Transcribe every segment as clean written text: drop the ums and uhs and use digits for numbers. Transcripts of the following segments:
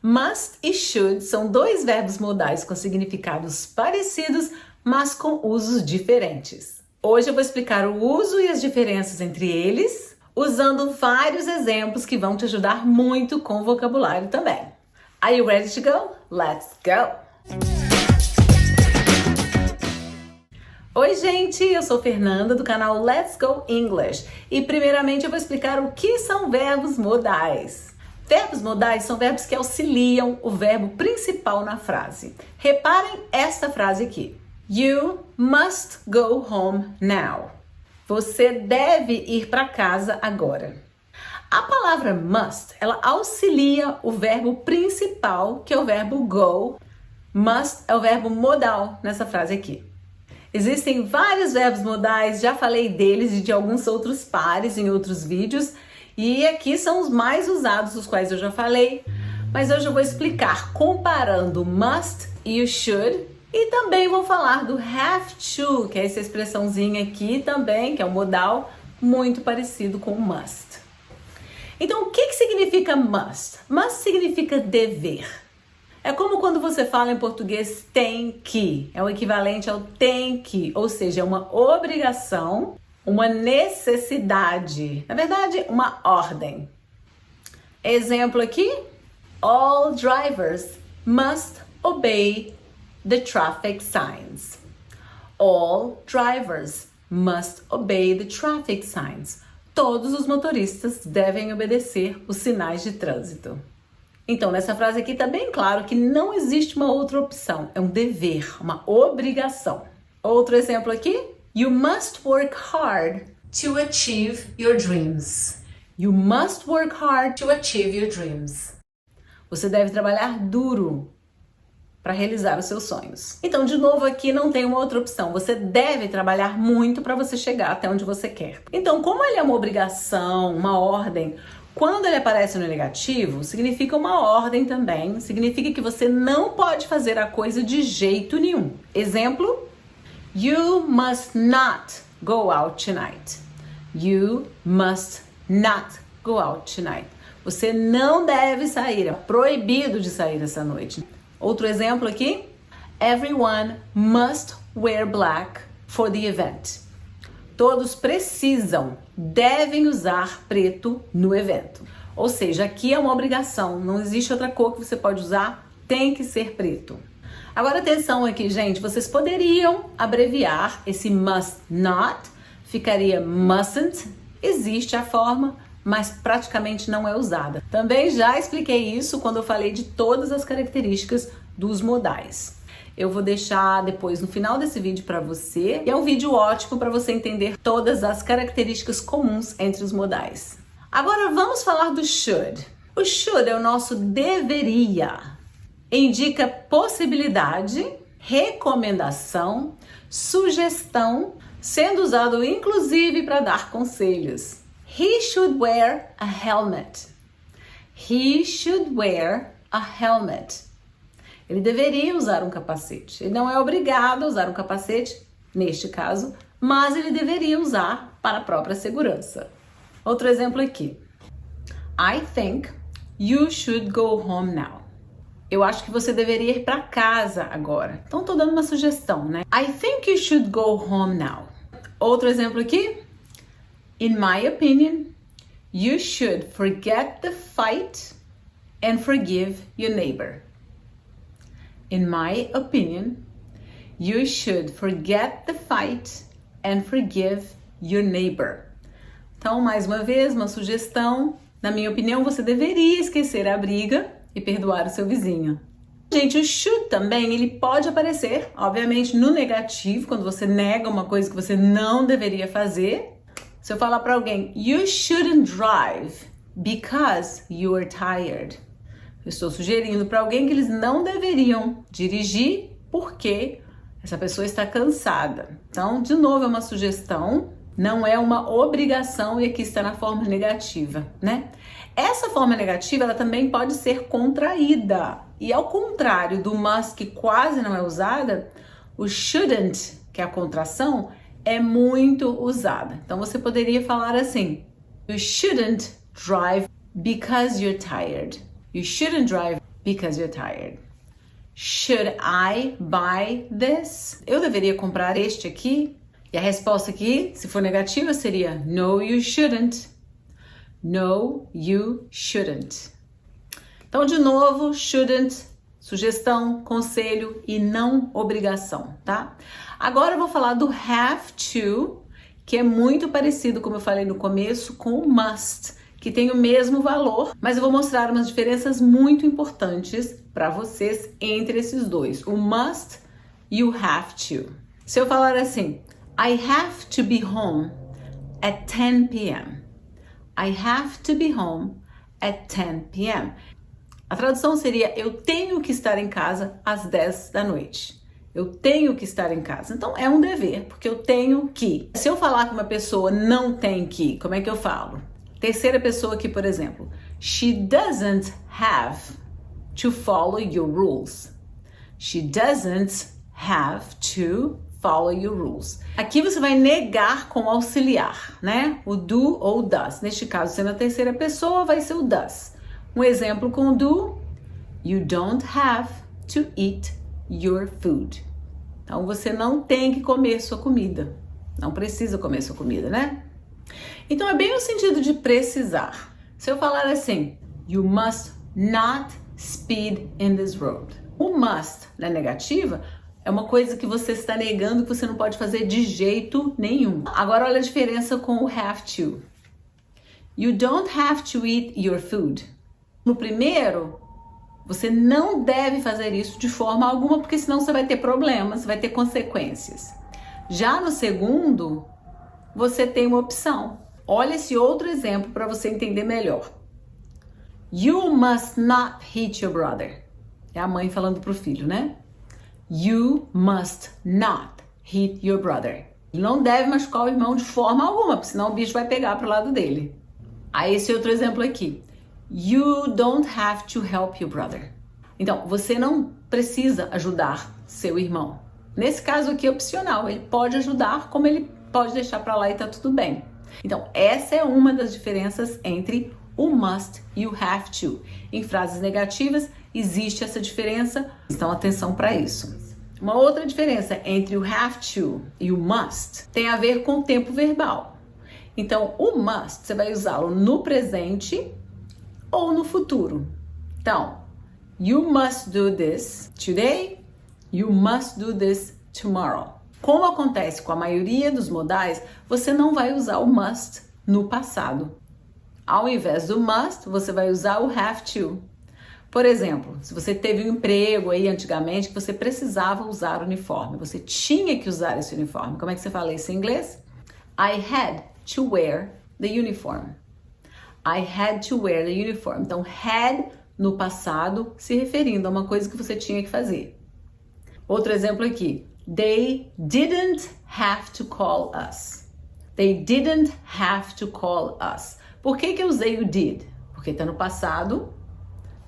Must e should são dois verbos modais com significados parecidos, mas com usos diferentes. Hoje eu vou explicar o uso e as diferenças entre eles, usando vários exemplos que vão te ajudar muito com o vocabulário também. Are you ready to go? Let's go! Oi gente, eu sou Fernanda do canal Let's Go English e primeiramente eu vou explicar o que são verbos modais. Verbos modais são verbos que auxiliam o verbo principal na frase. Reparem esta frase aqui. You must go home now. Você deve ir para casa agora. A palavra must, ela auxilia o verbo principal, que é o verbo go. Must é o verbo modal nessa frase aqui. Existem vários verbos modais, já falei deles e de alguns outros pares em outros vídeos. E aqui são os mais usados, os quais eu já falei. Mas hoje eu vou explicar comparando o must e o should. E também vou falar do have to, que é essa expressãozinha aqui também, que é um modal muito parecido com must. Então, o que significa must? Must significa dever. É como quando você fala em português tem que. É o equivalente ao tem que, ou seja, é uma obrigação, uma necessidade. Na verdade, uma ordem. Exemplo aqui. All drivers must obey the traffic signs. All drivers must obey the traffic signs. Todos os motoristas devem obedecer os sinais de trânsito. Então, nessa frase aqui está bem claro que não existe uma outra opção. É um dever, uma obrigação. Outro exemplo aqui. You must work hard to achieve your dreams. You must work hard to achieve your dreams. Você deve trabalhar duro para realizar os seus sonhos. Então, de novo, aqui não tem uma outra opção. Você deve trabalhar muito para você chegar até onde você quer. Então, como ele é uma obrigação, uma ordem, quando ele aparece no negativo, significa uma ordem também. Significa que você não pode fazer a coisa de jeito nenhum. Exemplo, you must not go out tonight. You must not go out tonight. Você não deve sair, é proibido de sair essa noite. Outro exemplo aqui. Everyone must wear black for the event. Todos precisam, devem usar preto no evento. Ou seja, aqui é uma obrigação, não existe outra cor que você pode usar, tem que ser preto. Agora atenção aqui, gente, vocês poderiam abreviar esse must not, ficaria mustn't, existe a forma, mas praticamente não é usada. Também já expliquei isso quando eu falei de todas as características dos modais. Eu vou deixar depois no final desse vídeo para você. E é um vídeo ótimo para você entender todas as características comuns entre os modais. Agora vamos falar do should. O should é o nosso deveria. Indica possibilidade, recomendação, sugestão, sendo usado inclusive para dar conselhos. He should wear a helmet. He should wear a helmet. Ele deveria usar um capacete. Ele não é obrigado a usar um capacete, neste caso, mas ele deveria usar para a própria segurança. Outro exemplo aqui. I think you should go home now. Eu acho que você deveria ir para casa agora. Então, estou dando uma sugestão, né? I think you should go home now. Outro exemplo aqui. In my opinion, you should forget the fight and forgive your neighbor. In my opinion, you should forget the fight and forgive your neighbor. Então, mais uma vez, uma sugestão. Na minha opinião, você deveria esquecer a briga e perdoar o seu vizinho. Gente, o should também, ele pode aparecer, obviamente, no negativo, quando você nega uma coisa que você não deveria fazer. Se eu falar para alguém, you shouldn't drive because you are tired. Eu estou sugerindo para alguém que eles não deveriam dirigir porque essa pessoa está cansada. Então, de novo, é uma sugestão, não é uma obrigação e aqui está na forma negativa, né? Essa forma negativa, ela também pode ser contraída. E ao contrário do must, que quase não é usada, o shouldn't, que é a contração, é muito usada. Então, você poderia falar assim, you shouldn't drive because you're tired. You shouldn't drive Because you're tired. Should I buy this? Eu deveria comprar este aqui? E a resposta aqui, se for negativa, seria no, you shouldn't. No, you shouldn't. Então, de novo, shouldn't, sugestão, conselho e não obrigação, tá? Agora eu vou falar do have to, que é muito parecido, como eu falei no começo, com o must, que tem o mesmo valor, mas eu vou mostrar umas diferenças muito importantes para vocês entre esses dois, o must e o have to. Se eu falar assim, I have to be home at 10 p.m. I have to be home at 10 p.m. A tradução seria, eu tenho que estar em casa às 10 da noite. Eu tenho que estar em casa. Então, é um dever, porque eu tenho que. Se eu falar que uma pessoa não tem que, como é que eu falo? Terceira pessoa aqui, por exemplo. She doesn't have to follow your rules. She doesn't have to follow your rules. Aqui você vai negar com auxiliar, né? O do ou o does. Neste caso, sendo a terceira pessoa, vai ser o does. Um exemplo com o do, you don't have to eat your food. Então, você não tem que comer sua comida. Não precisa comer sua comida, né? Então, é bem o sentido de precisar. Se eu falar assim, you must not speed in this road. O must, na negativa, é uma coisa que você está negando que você não pode fazer de jeito nenhum. Agora, olha a diferença com o have to. You don't have to eat your food. No primeiro, você não deve fazer isso de forma alguma, porque senão você vai ter problemas, vai ter consequências. Já no segundo, você tem uma opção. Olha esse outro exemplo para você entender melhor. You must not hit your brother. É a mãe falando para o filho, né? You must not hit your brother. Ele não deve machucar o irmão de forma alguma, porque senão o bicho vai pegar pro lado dele. Aí esse outro exemplo aqui. You don't have to help your brother. Então, você não precisa ajudar seu irmão. Nesse caso aqui é opcional. Ele pode ajudar, como ele pode deixar pra lá e tá tudo bem. Então, essa é uma das diferenças entre o must e o have to. Em frases negativas, existe essa diferença. Então, atenção para isso. Uma outra diferença entre o have to e o must tem a ver com o tempo verbal. Então, o must, você vai usá-lo no presente ou no futuro. Então, you must do this today, you must do this tomorrow. Como acontece com a maioria dos modais, você não vai usar o must no passado. Ao invés do must, você vai usar o have to. Por exemplo, se você teve um emprego aí antigamente que você precisava usar o uniforme, você tinha que usar esse uniforme. Como é que você fala isso em inglês? I had to wear the uniform. I had to wear the uniform. Então, had no passado, se referindo a uma coisa que você tinha que fazer. Outro exemplo aqui. They didn't have to call us. They didn't have to call us. Por que eu usei o did? Porque está no passado.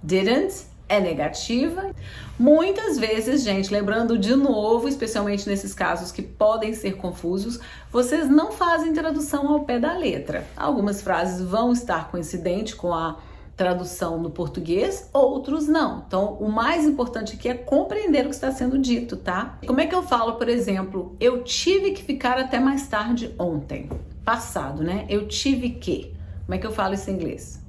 Didn't é negativa. Muitas vezes, gente, lembrando de novo, especialmente nesses casos que podem ser confusos, vocês não fazem tradução ao pé da letra. Algumas frases vão estar coincidentes com a tradução no português, outros não. Então, o mais importante aqui é compreender o que está sendo dito, tá? Como é que eu falo, por exemplo, eu tive que ficar até mais tarde ontem? Passado, né? Eu tive que. Como é que eu falo isso em inglês?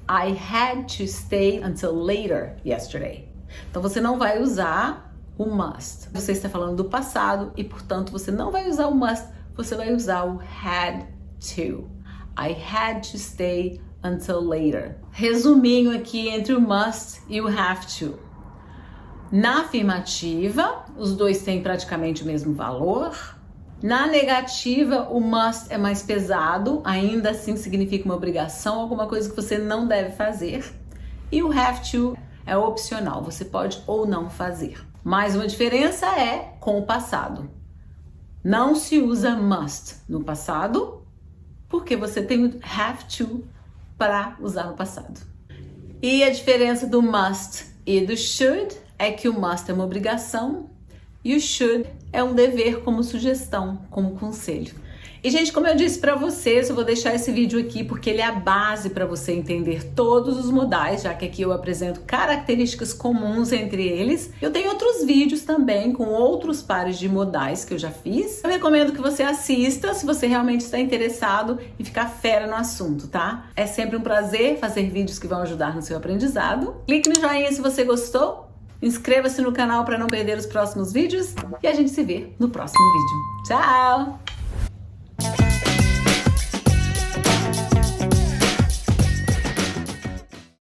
I had to stay until later yesterday. Então, você não vai usar o must. Você está falando do passado e, portanto, você não vai usar o must, você vai usar o had to. I had to stay until later. Resuminho aqui entre o must e o have to. Na afirmativa, os dois têm praticamente o mesmo valor. Na negativa, o must é mais pesado, ainda assim significa uma obrigação, alguma coisa que você não deve fazer. E o have to é opcional, você pode ou não fazer. Mais uma diferença é com o passado. Não se usa must no passado, porque você tem o have to para usar no passado. E a diferença do must e do should é que o must é uma obrigação e o should é um dever como sugestão, como conselho. E, gente, como eu disse pra vocês, eu vou deixar esse vídeo aqui porque ele é a base para você entender todos os modais, já que aqui eu apresento características comuns entre eles. Eu tenho outros vídeos também com outros pares de modais que eu já fiz. Eu recomendo que você assista se você realmente está interessado e ficar fera no assunto, tá? É sempre um prazer fazer vídeos que vão ajudar no seu aprendizado. Clique no joinha se você gostou. Inscreva-se no canal para não perder os próximos vídeos e a gente se vê no próximo vídeo. Tchau!